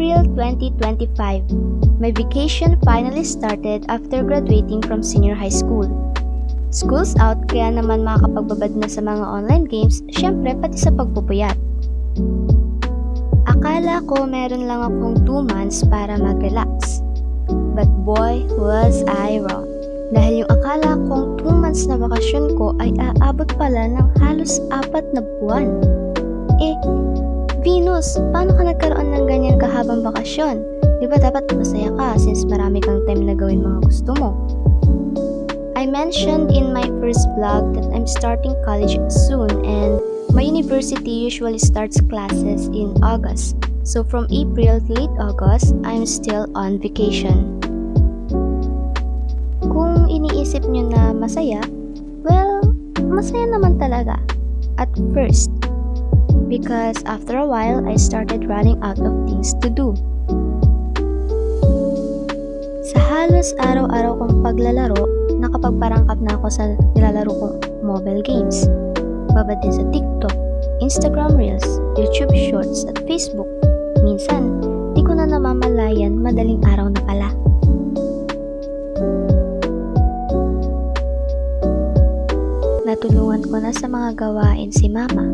April 2025, my vacation finally started after graduating from senior high school. School's out kaya naman makakapagbabad na sa mga online games, syempre pati sa pagpupuyat. Akala ko meron lang akong 2 months para mag-relax. But boy, was I wrong. Dahil yung akala kong 2 months na bakasyon ko ay aabot pala ng halos 4 na buwan. Venus, paano ka nagkaroon ng ganyan kahabang bakasyon? Di ba dapat masaya ka since marami kang time na gawin mga gusto mo? I mentioned in my first vlog that I'm starting college soon and my university usually starts classes in August. So from April to late August, I'm still on vacation. Kung iniisip nyo na masaya, well, masaya naman talaga. At first, because after a while, I started running out of things to do. Sa halos araw-araw kong paglalaro, nakapagparangkap na ako sa nilalaro kong mobile games. Babad din sa TikTok, Instagram Reels, YouTube Shorts at Facebook. Minsan, di ko na namamalayan madaling araw na pala. Natulungan ko na sa mga gawain si Mama.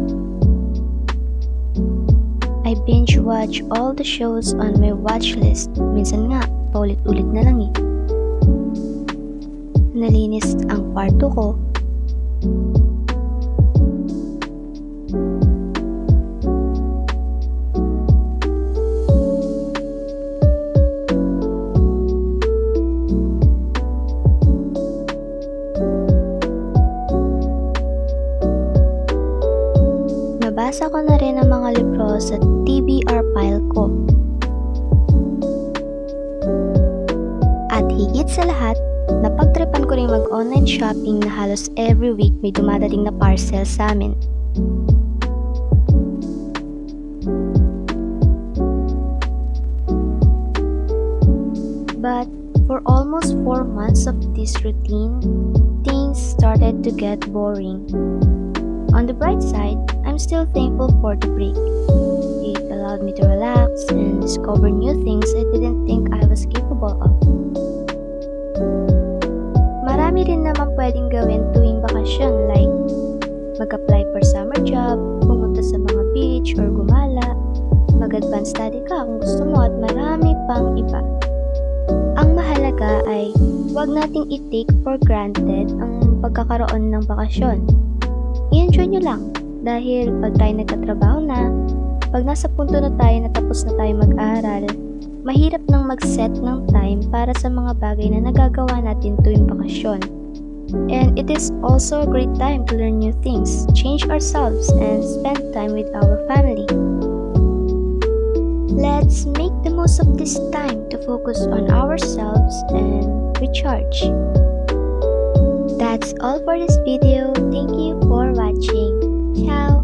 I binge watch all the shows on my watch list. Minsan nga, paulit-ulit na lang eh. Nalinis ang kwarto ko. Nabasa ko na rin ang mga libro sa TBR pile ko. At higit sa lahat, napagtripan ko rin mag-online shopping na halos every week may dumadating na parcel sa amin. But for almost 4 months of this routine, things started to get boring. On the bright side, I'm still thankful for the break. It allowed me to relax and discover new things I didn't think I was capable of. Marami rin naman pwedeng gawin tuwing bakasyon like mag-apply for summer job, pumunta sa mga beach or gumala, mag-advance study ka kung gusto mo at marami pang iba. Ang mahalaga ay huwag nating i-take for granted ang pagkakaroon ng bakasyon. I-enjoy nyo lang dahil pag tayo nagkatrabaho na, pag nasa punto na tayo na tapos na tayo mag-aaral, mahirap nang mag-set ng time para sa mga bagay na nagagawa natin tuwing bakasyon. And it is also a great time to learn new things, change ourselves, and spend time with our family. Let's make the most of this time to focus on ourselves and recharge. That's all for this video. Thank you for watching. Ciao!